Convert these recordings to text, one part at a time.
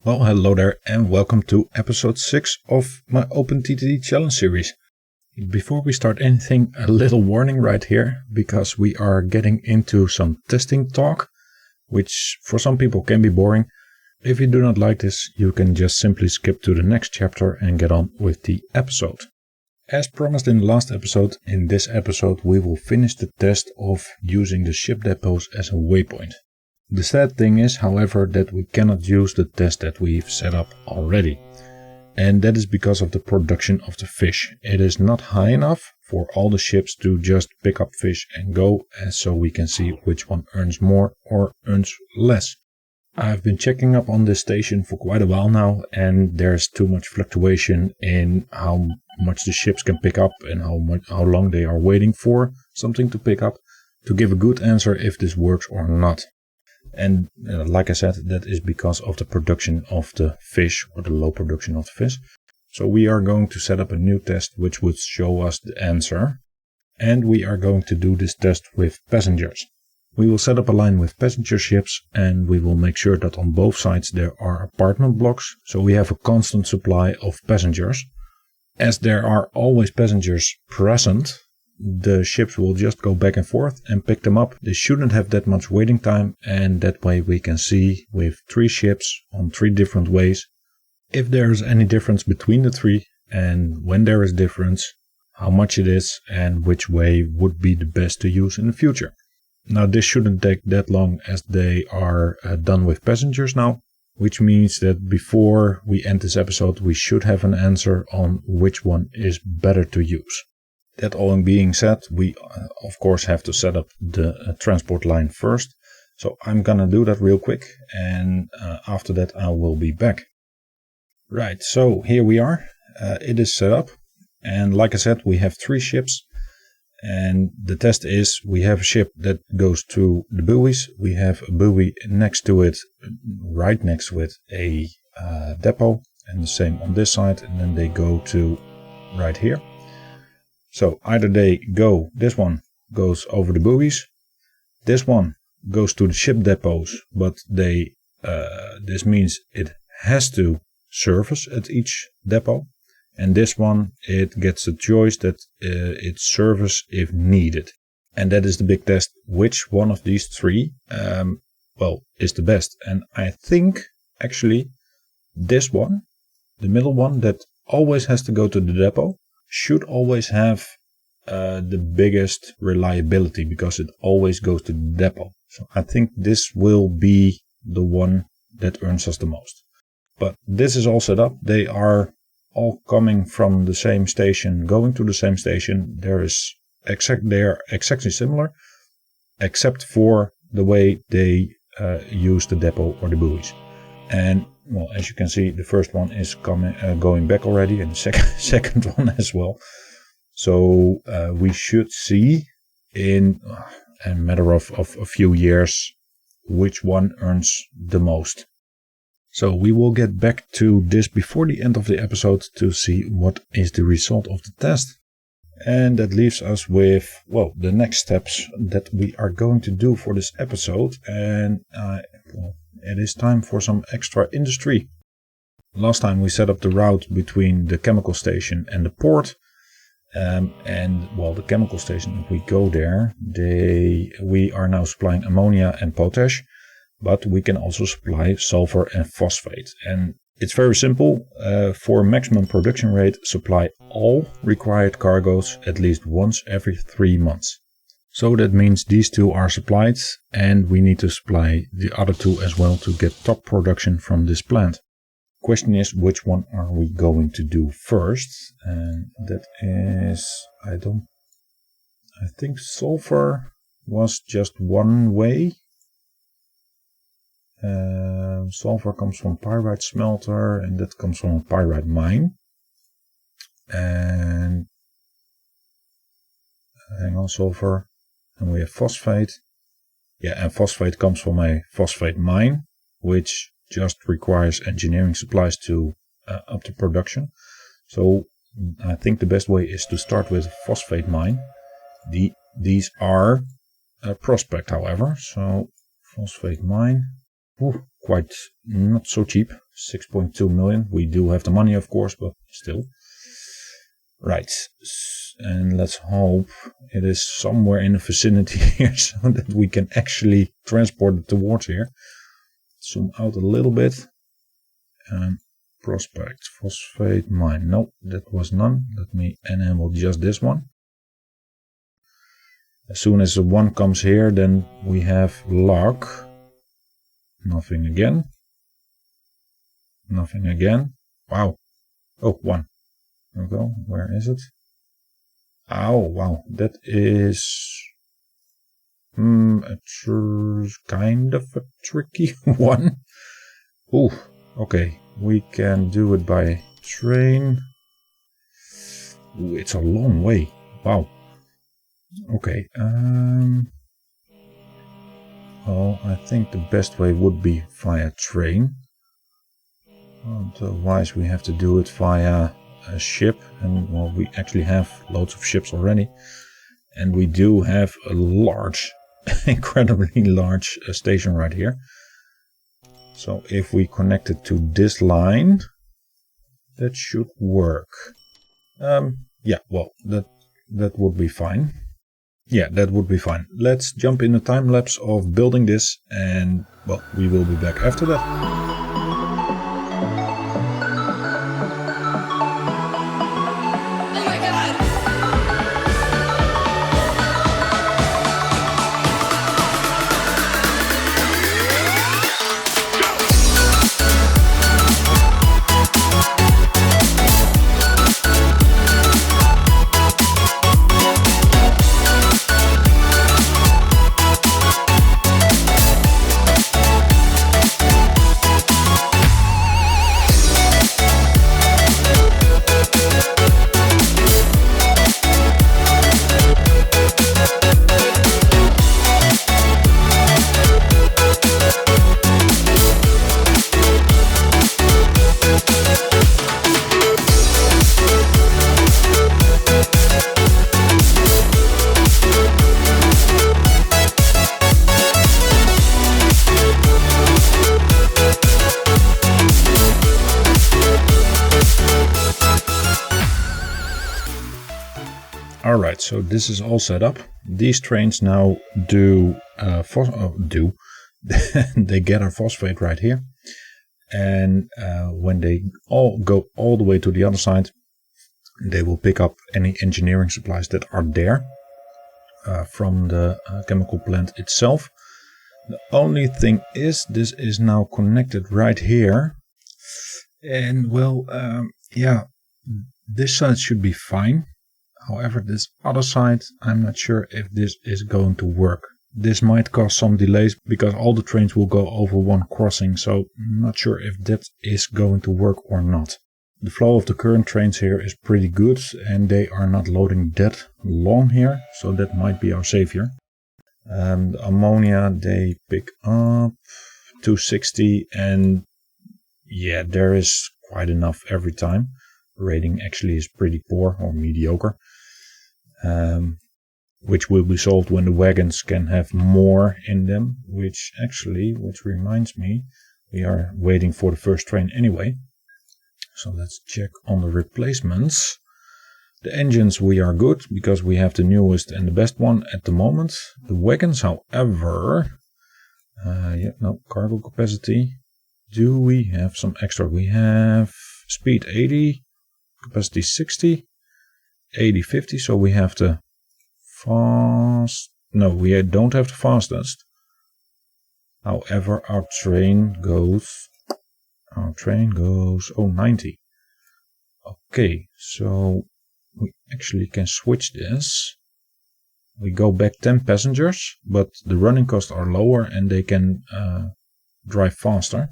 Well, hello there and welcome to episode 6 of my OpenTTD challenge series. Before we start anything, a little warning right here, because we are getting into some testing talk, which for some people can be boring. If you do not like this, you can just simply skip to the next chapter and get on with the episode. As promised in the last episode, in this episode we will finish the test of using the ship depots as a waypoint. The sad thing is, however, that we cannot use the test that we've set up already. And that is because of the production of the fish. It is not high enough for all the ships to just pick up fish and go, and so we can see which one earns more or earns less. I've been checking up on this station for quite a while now, and there's too much fluctuation in how much the ships can pick up and how long they are waiting for something to pick up to give a good answer if this works or not. And like I said, that is because of the production of the fish, or the low production of the fish. So we are going to set up a new test which would show us the answer. And we are going to do this test with passengers. We will set up a line with passenger ships, and we will make sure that on both sides there are apartment blocks, so we have a constant supply of passengers. As there are always passengers present, the ships will just go back and forth and pick them up. They shouldn't have that much waiting time, and that way we can see with 3 ships on 3 different ways if there is any difference between the 3, and when there is difference, how much it is, and which way would be the best to use in the future. Now this shouldn't take that long, as they are done with passengers now, which means that before we end this episode we should have an answer on which one is better to use. That all being said, we of course have to set up the transport line first. So I'm gonna do that real quick, and after that I will be back. Right, so here we are. It is set up, and like I said, we have 3 ships. And the test is, we have a ship that goes to the buoys. We have a buoy next to it, right next to it, a depot, and the same on this side, and then they go to right here. So either they go, this one goes over the buoys, this one goes to the ship depots, but they this means it has to service at each depot. And this one, it gets a choice that it service if needed. And that is the big test, which one of these 3 is the best. And I think actually this one, the middle one that always has to go to the depot, should always have the biggest reliability, because it always goes to the depot. So I think this will be the one that earns us the most. But this is all set up. They are all coming from the same station, going to the same station. They are exactly similar, except for the way they use the depot or the buoys. And well, as you can see, the first one is going back already, and the second one as well. So we should see in a matter of a few years which one earns the most. So we will get back to this before the end of the episode to see what is the result of the test. And that leaves us with, well, the next steps that we are going to do for this episode. And it is time for some extra industry. Last time we set up the route between the chemical station and the port. The chemical station, if we go there, we are now supplying ammonia and potash. But we can also supply sulfur and phosphate. And it's very simple. For maximum production rate, supply all required cargoes at least once every 3 months. So that means these 2 are supplied, and we need to supply the other 2 as well to get top production from this plant. Question is, which one are we going to do first? And that is, I think sulfur was just one way. Sulfur comes from pyrite smelter, and that comes from a pyrite mine. And hang on, sulfur, and we have phosphate. Yeah, and phosphate comes from a phosphate mine, which just requires engineering supplies to up to production. So I think the best way is to start with a phosphate mine. These are a prospect, however. So phosphate mine. Quite not so cheap, 6.2 million. We do have the money, of course, but still. Right, and let's hope it is somewhere in the vicinity here so that we can actually transport it towards here. Zoom out a little bit. Prospect, phosphate mine. No, that was none. Let me enable just this one. As soon as the one comes here, then we have luck. Nothing again. Nothing again. Wow. Oh, one. There we go. Where is it? Oh, wow. That is kind of a tricky one. Ooh, okay. We can do it by train. Ooh, it's a long way. Wow. Okay. Well, I think the best way would be via train. Otherwise, we have to do it via a ship, and well, we actually have loads of ships already, and we do have a large, incredibly large station right here. So if we connect it to this line, that should work. Yeah, well, that would be fine. Yeah, that would be fine. Let's jump in a time lapse of building this, and well, we will be back after that. Alright, so this is all set up. These trains now they get our phosphate right here. And when they all go all the way to the other side, they will pick up any engineering supplies that are there from the chemical plant itself. The only thing is, this is now connected right here. And well, yeah, this side should be fine. However, this other side, I'm not sure if this is going to work. This might cause some delays because all the trains will go over one crossing, so I'm not sure if that is going to work or not. The flow of the current trains here is pretty good and they are not loading that long here, so that might be our savior. The ammonia, they pick up 260 and yeah, there is quite enough every time. Rating actually is pretty poor or mediocre, which will be solved when the wagons can have more in them, which reminds me, we are waiting for the first train anyway. So let's check on the replacements. The engines, we are good because we have the newest and the best one at the moment. The wagons, however, cargo capacity. Do we have some extra? We have speed 80. Capacity 60, 80, 50, so we have the fast, no, we don't have the fastest. However, our train goes, 90. Okay, so we actually can switch this. We go back 10 passengers, but the running costs are lower and they can drive faster.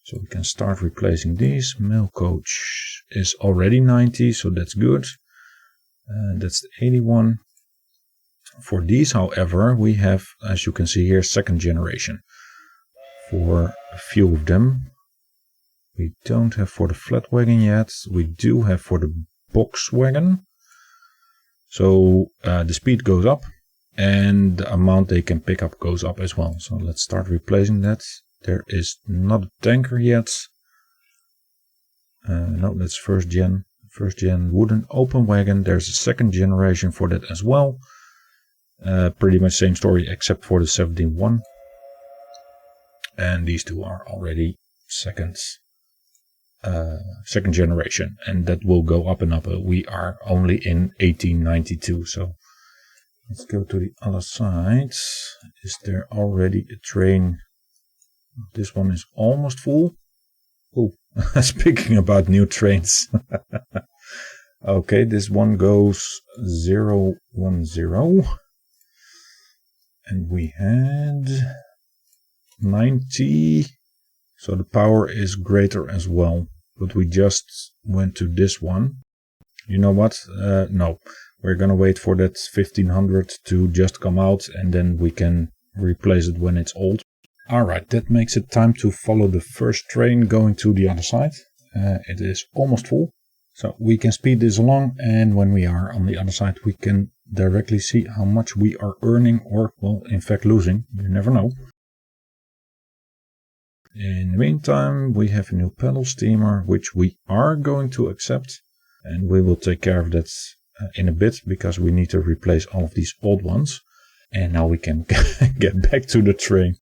So we can start replacing these. Mail coach is already 90, so that's good. That's the 81. For these, however, we have, as you can see here, second generation. For a few of them. We don't have for the flat wagon yet. We do have for the box wagon. So the speed goes up and the amount they can pick up goes up as well. So let's start replacing that. There is not a tanker yet. No, that's first gen. First gen wooden open wagon. There's a second generation for that as well. Pretty much same story except for the 17.1. And these two are already second generation, and that will go up and up. We are only in 1892, so let's go to the other side. Is there already a train? This one is almost full. Oh, speaking about new trains. Okay, this one goes 010. And we had 90. So the power is greater as well. But we just went to this one. You know what? No. We're going to wait for that 1500 to just come out, and then we can replace it when it's old. Alright, that makes it time to follow the first train going to the other side. It is almost full. So we can speed this along, and when we are on the other side we can directly see how much we are earning, or, well, in fact losing. You never know. In the meantime, we have a new pedal steamer, which we are going to accept. And we will take care of that in a bit, because we need to replace all of these old ones. And now we can get back to the train.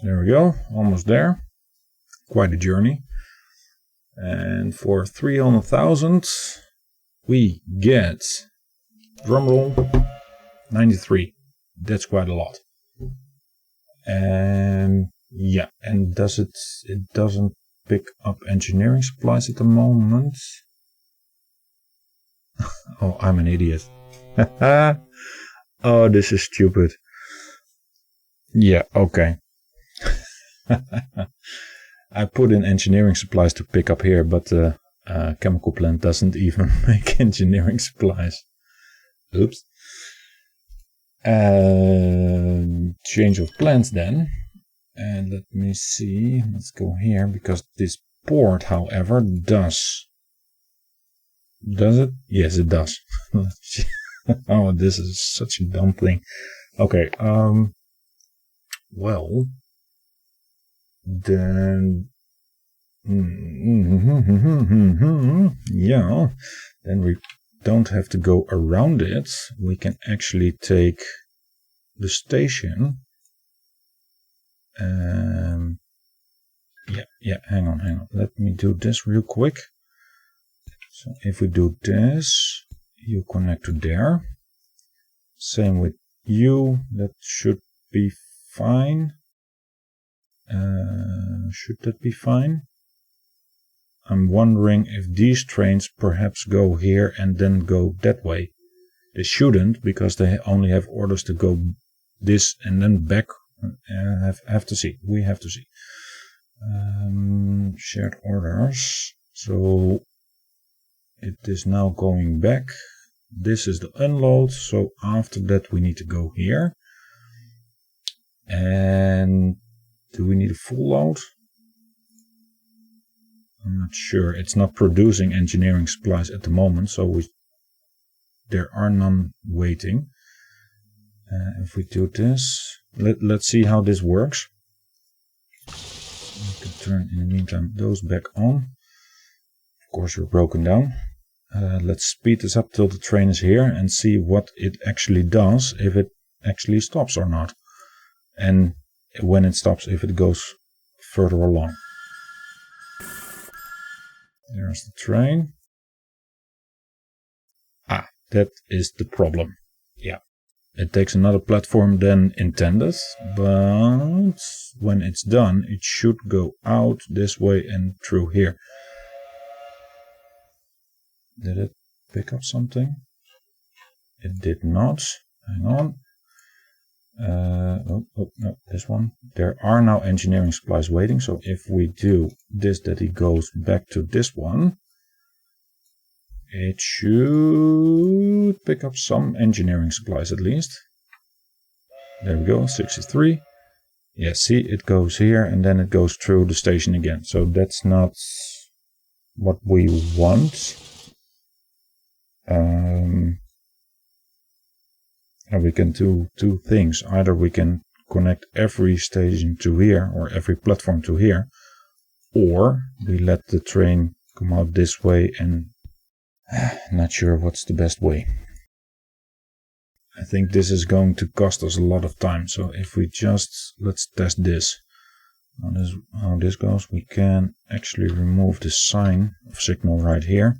There we go, almost there. Quite a journey. And for 300,000 we get, drumroll, 93. That's quite a lot. And yeah, and it doesn't pick up engineering supplies at the moment. Oh, I'm an idiot. Oh, this is stupid. Yeah, okay. I put in engineering supplies to pick up here, but the chemical plant doesn't even make engineering supplies. Oops. Change of plans then. And let me see. Let's go here, because this port, however, does. Does it? Yes, it does. Oh, this is such a dumb thing. Okay. Well. Then. Yeah. Then we don't have to go around it. We can actually take the station. Yeah, hang on. Let me do this real quick. So if we do this, you connect to there. Same with you, that should be fine. Should that be fine? I'm wondering if these trains perhaps go here and then go that way. They shouldn't, because they only have orders to go this and then back. Have to see. We have to see. Shared orders. So it is now going back. This is the unload. So after that we need to go here. And do we need a full load? I'm not sure. It's not producing engineering supplies at the moment, so there are none waiting. If we do this, let's see how this works. We can turn, in the meantime, those back on. Of course, we're broken down. Let's speed this up till the train is here and see what it actually does, if it actually stops or not. And when it stops, if it goes further along. There's the train. Ah, that is the problem. Yeah. It takes another platform than intended, but when it's done, it should go out this way and through here. Did it pick up something? It did not. Hang on. No, this one. There are now engineering supplies waiting, so if we do this, that it goes back to this one, it should pick up some engineering supplies at least. There we go, 63. Yeah, see, it goes here and then it goes through the station again. So that's not what we want. And we can do two things. Either we can connect every station to here or every platform to here, or we let the train come out this way, and not sure what's the best way. I think this is going to cost us a lot of time. So if we let's test this. How this goes, we can actually remove the sign of signal right here.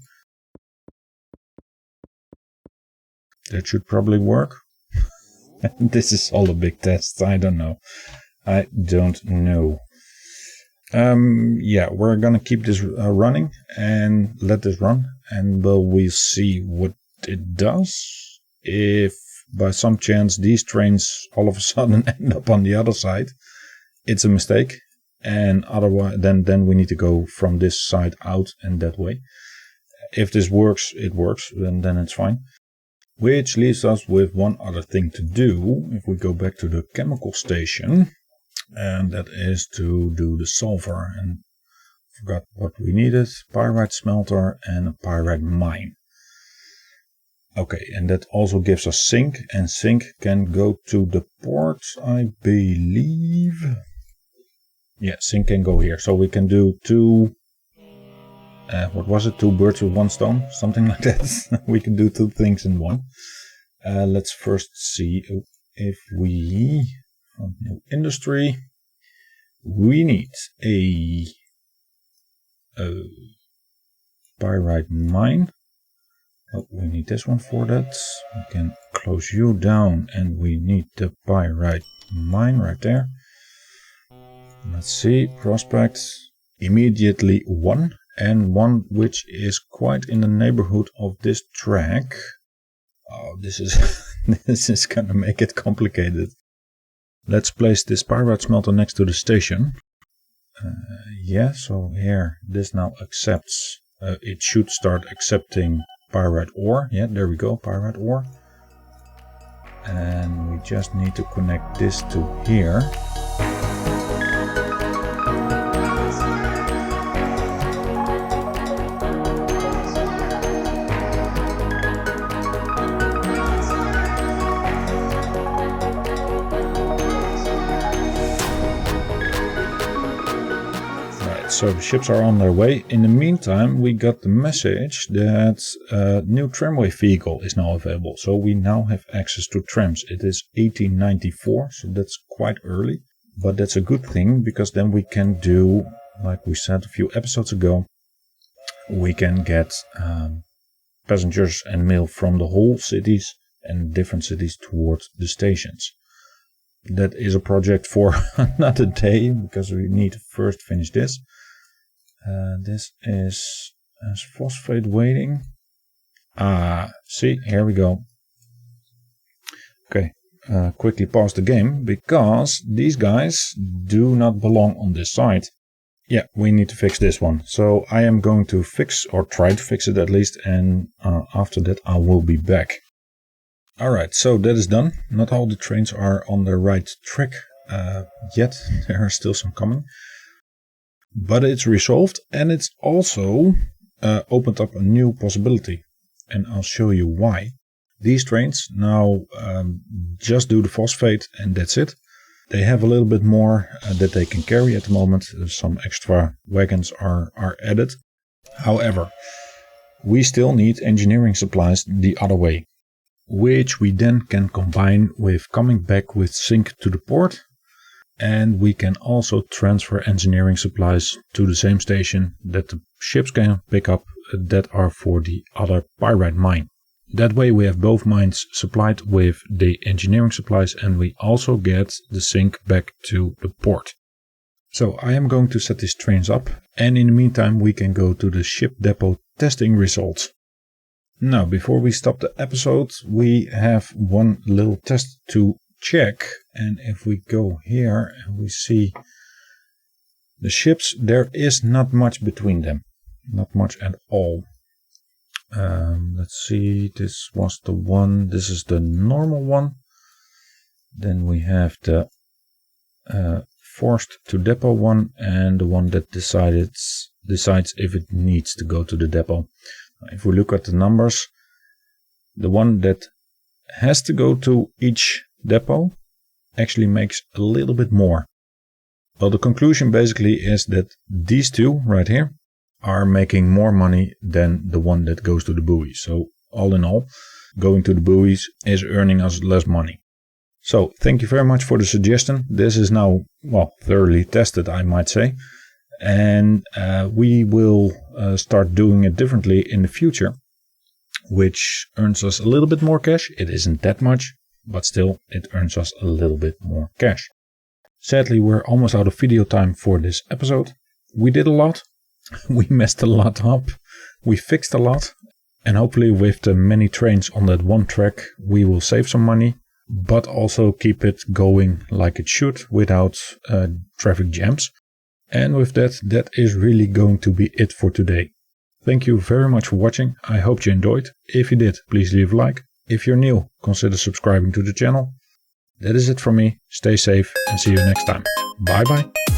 That should probably work. This is all a big test. I don't know. Yeah, we're gonna keep this running and let this run, and we'll see what it does. If by some chance these trains all of a sudden end up on the other side, it's a mistake, and otherwise then we need to go from this side out and that way. If this works, it works, then it's fine. Which leaves us with one other thing to do. If we go back to the chemical station, and that is to do the sulfur, and forgot what we needed: pyrite smelter and a pyrite mine. Okay, and that also gives us zinc, and zinc can go to the port, I believe. Yeah, zinc can go here, so we can do two, what was it, 2 birds with 1 stone, something like that. We can do 2 things in one. Let's first see if we, from new industry, we need a pyrite mine. Oh, we need this one for that. We can close you down, and we need the pyrite mine right there. Let's see, prospects, immediately 1, and 1 which is quite in the neighborhood of this track. Oh, this is gonna make it complicated. Let's place this pyrite smelter next to the station. Yeah, so here this now accepts. It should start accepting pyrite ore. Yeah, there we go, pyrite ore. And we just need to connect this to here. So the ships are on their way. In the meantime, we got the message that a new tramway vehicle is now available. So we now have access to trams. It is 1894, so that's quite early. But that's a good thing, because then we can do, like we said a few episodes ago, we can get passengers and mail from the whole cities and different cities towards the stations. That is a project for another day, because we need to first finish this. This is as phosphate waiting. See, here we go. Okay, quickly pause the game, because these guys do not belong on this side. Yeah, we need to fix this one. So I am going to fix, or try to fix it at least, and after that I will be back. Alright, so that is done. Not all the trains are on the right track yet. There are still some coming. But it's resolved, and it's also opened up a new possibility. And I'll show you why. These trains now just do the phosphate, and that's it. They have a little bit more that they can carry at the moment. Some extra wagons are added. However, we still need engineering supplies the other way, which we then can combine with coming back with zinc to the port. And we can also transfer engineering supplies to the same station that the ships can pick up that are for the other pyrite mine. That way we have both mines supplied with the engineering supplies, and we also get the zinc back to the port. So I am going to set these trains up, and in the meantime we can go to the ship depot testing results. Now, before we stop the episode, we have one little test to check, and if we go here and we see the ships, there is not much between them, not much at all. Let's see, this was the one, this is the normal one. Then we have the forced to depot one, and the one that decides if it needs to go to the depot. If we look at the numbers, the one that has to go to each depot actually makes a little bit more. Well, the conclusion basically is that these two right here are making more money than the one that goes to the buoy. So all in all, going to the buoys is earning us less money. So thank you very much for the suggestion. This is now, well, thoroughly tested, I might say. And we will start doing it differently in the future, which earns us a little bit more cash. It isn't that much, but still it earns us a little bit more cash. Sadly, we're almost out of video time for this episode. We did a lot. We messed a lot up. We fixed a lot. And hopefully with the many trains on that one track, we will save some money, but also keep it going like it should without traffic jams. And with that, that is really going to be it for today. Thank you very much for watching. I hope you enjoyed. If you did, please leave a like. If you're new, consider subscribing to the channel. That is it from me. Stay safe and see you next time. Bye bye.